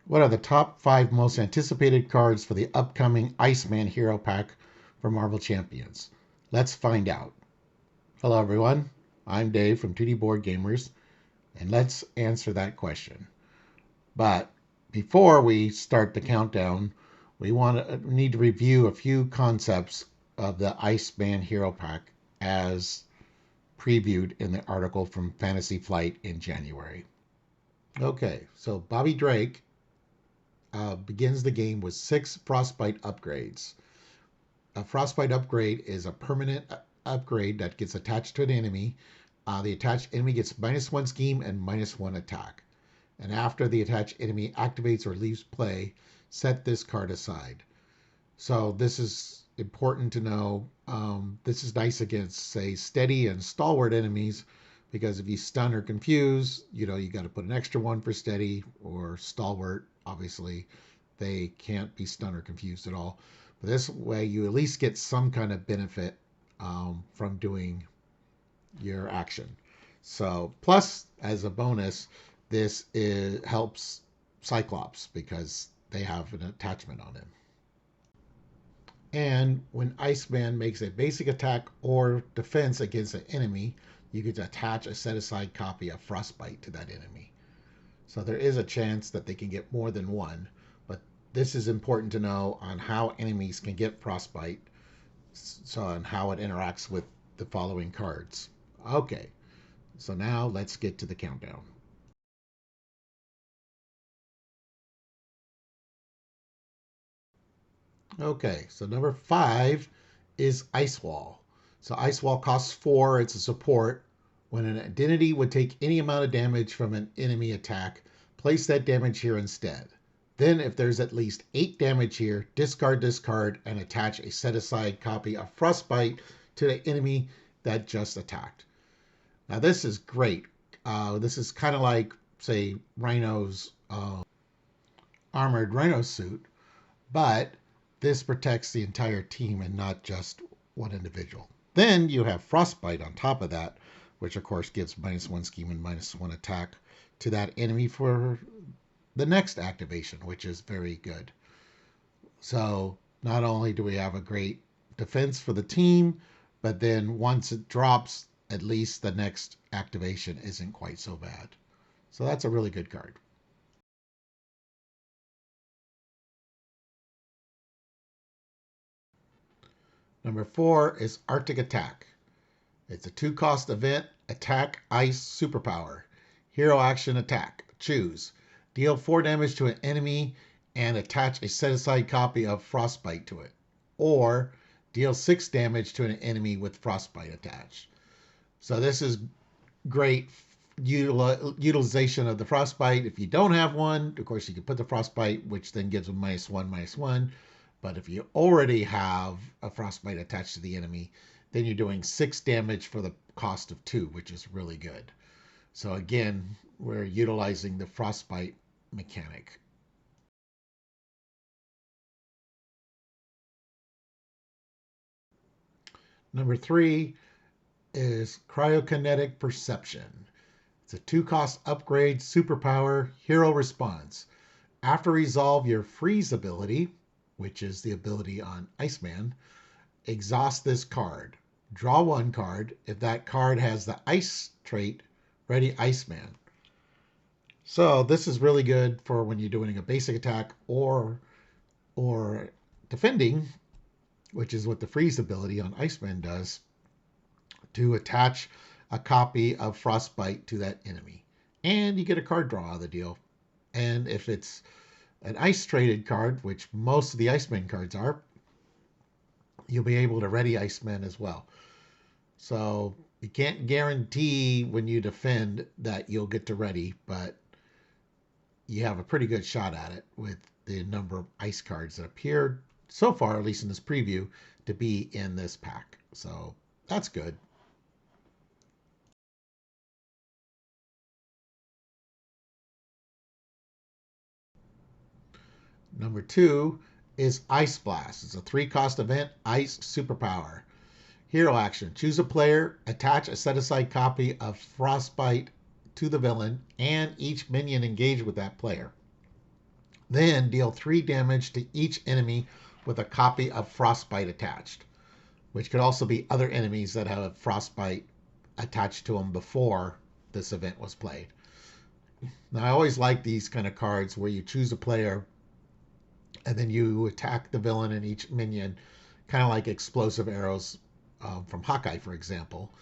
What are the top 5 most anticipated cards for the upcoming Iceman Hero Pack for Marvel Champions? Let's find out. Hello, everyone. I'm Dave from 2D Board Gamers, and let's answer that question. But before we start the countdown, we need to review a few concepts of the Iceman Hero Pack as previewed in the article from Fantasy Flight in January. Okay, so Bobby Drake begins the game with 6 Frostbite upgrades. A Frostbite upgrade is a permanent upgrade that gets attached to an enemy. The attached enemy gets -1 scheme and -1 attack. And after the attached enemy activates or leaves play, set this card aside. So this is important to know. This is nice against, say, steady and stalwart enemies, because if you stun or confuse, you got to put an extra one for steady or stalwart. Obviously, they can't be stunned or confused at all. But this way, you at least get some kind of benefit from doing your action. So, plus, as a bonus, helps Cyclops because they have an attachment on him. And when Iceman makes a basic attack or defense against an enemy, you get to attach a set aside copy of Frostbite to that enemy. So there is a chance that they can get more than one, but this is important to know on how enemies can get Frostbite, so and how it interacts with the following cards. Okay, so now let's get to the countdown. Okay, so number 5 is Ice Wall. So Ice Wall costs 4. It's a support. When an identity would take any amount of damage from an enemy attack, place that damage here instead. Then, if there's at least 8 damage here, discard this card and attach a set-aside copy of Frostbite to the enemy that just attacked. Now, this is great. This is kind of like, say, Rhino's armored Rhino suit, but this protects the entire team and not just one individual. Then you have Frostbite on top of that, which of course gives -1 scheme and -1 attack to that enemy for the next activation, which is very good. So not only do we have a great defense for the team, but then once it drops, at least the next activation isn't quite so bad. So that's a really good card. Number 4 is Arctic Attack. It's a 2-cost event, attack, ice, superpower. Hero action attack. Choose. Deal 4 damage to an enemy and attach a set-aside copy of Frostbite to it. Or deal 6 damage to an enemy with Frostbite attached. So this is great utilization of the Frostbite. If you don't have one, of course, you can put the Frostbite, which then gives them -1, -1. But if you already have a Frostbite attached to the enemy, then you're doing 6 damage for the cost of 2, which is really good. So again, we're utilizing the Frostbite mechanic. Number 3 is Cryokinetic Perception. It's a 2-cost upgrade, superpower, hero response. After resolve your freeze ability, which is the ability on Iceman, exhaust this card. Draw 1 card. If that card has the ice trait, ready Iceman. So this is really good for when you're doing a basic attack or defending, which is what the freeze ability on Iceman does, to attach a copy of Frostbite to that enemy. And you get a card draw out of the deal. And if it's an ice traded card, which most of the Iceman cards are, you'll be able to ready Iceman as well. So you can't guarantee when you defend that you'll get to ready, but you have a pretty good shot at it with the number of ice cards that appear so far, at least in this preview, to be in this pack. So that's good. Number 2 is Ice Blast. It's a 3-cost event, ice superpower. Hero action. Choose a player, attach a set-aside copy of Frostbite to the villain, and each minion engaged with that player. Then deal 3 damage to each enemy with a copy of Frostbite attached, which could also be other enemies that have Frostbite attached to them before this event was played. Now, I always like these kind of cards where you choose a player and then you attack the villain and each minion, kind of like explosive arrows from Hawkeye, for example.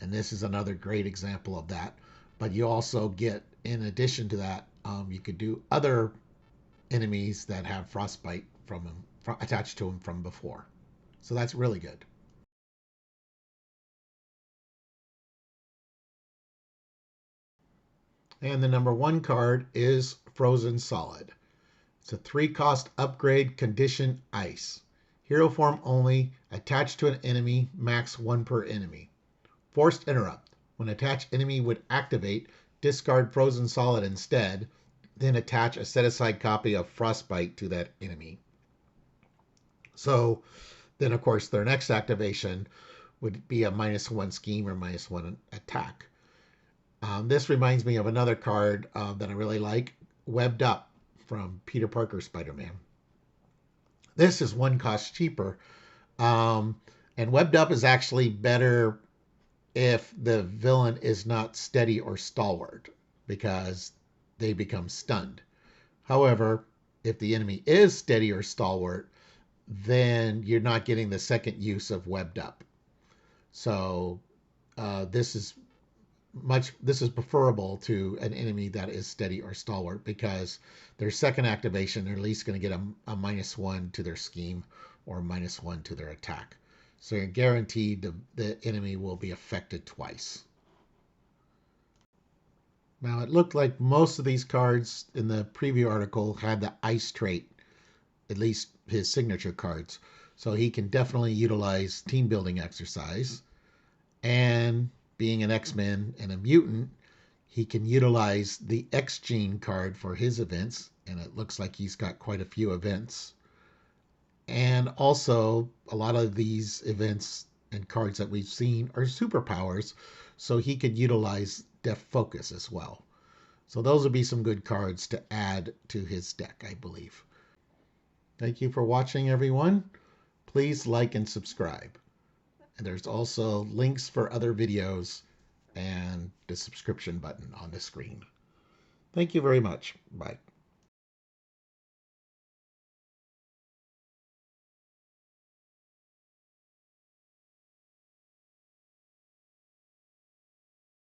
And this is another great example of that. But you also get, in addition to that, you could do other enemies that have frostbite from them attached to them from before. So that's really good. And the number 1 card is Frozen Solid. It's a 3-cost upgrade condition ice. Hero form only, attached to an enemy, max 1 per enemy. Forced interrupt. When attached enemy would activate, discard Frozen Solid instead, then attach a set aside copy of Frostbite to that enemy. So then, of course, their next activation would be a -1 scheme or -1 attack. This reminds me of another card that I really like, Webbed Up from Peter Parker Spider-Man. This is 1 cost cheaper. And Webbed Up is actually better if the villain is not steady or stalwart, because they become stunned. However, if the enemy is steady or stalwart, then you're not getting the second use of Webbed Up. So this is preferable to an enemy that is steady or stalwart, because their second activation, they're at least going to get a -1 to their scheme or a -1 to their attack. So you're guaranteed the enemy will be affected twice. Now, it looked like most of these cards in the preview article had the ice trait, at least his signature cards. So he can definitely utilize team building exercise. And being an X-Men and a mutant, he can utilize the X gene card for his events. And it looks like he's got quite a few events. And also, a lot of these events and cards that we've seen are superpowers, so he could utilize Def Focus as well. So those would be some good cards to add to his deck, I believe. Thank you for watching, everyone. Please like and subscribe. And there's also links for other videos and the subscription button on the screen. Thank you very much. Bye.